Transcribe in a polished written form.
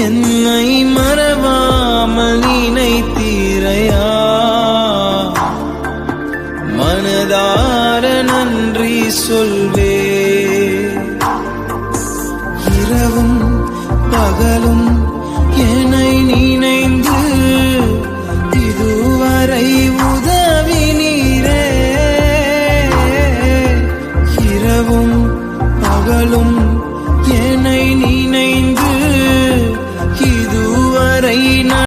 என்னை மறவாமல் நினைத்தீரையா, மனதார நன்றி சொல்வே. இரவும் பகலும் என்னை நினைந்து இதுவரை உதவி நீரே. இரவும் பகலும் என்னை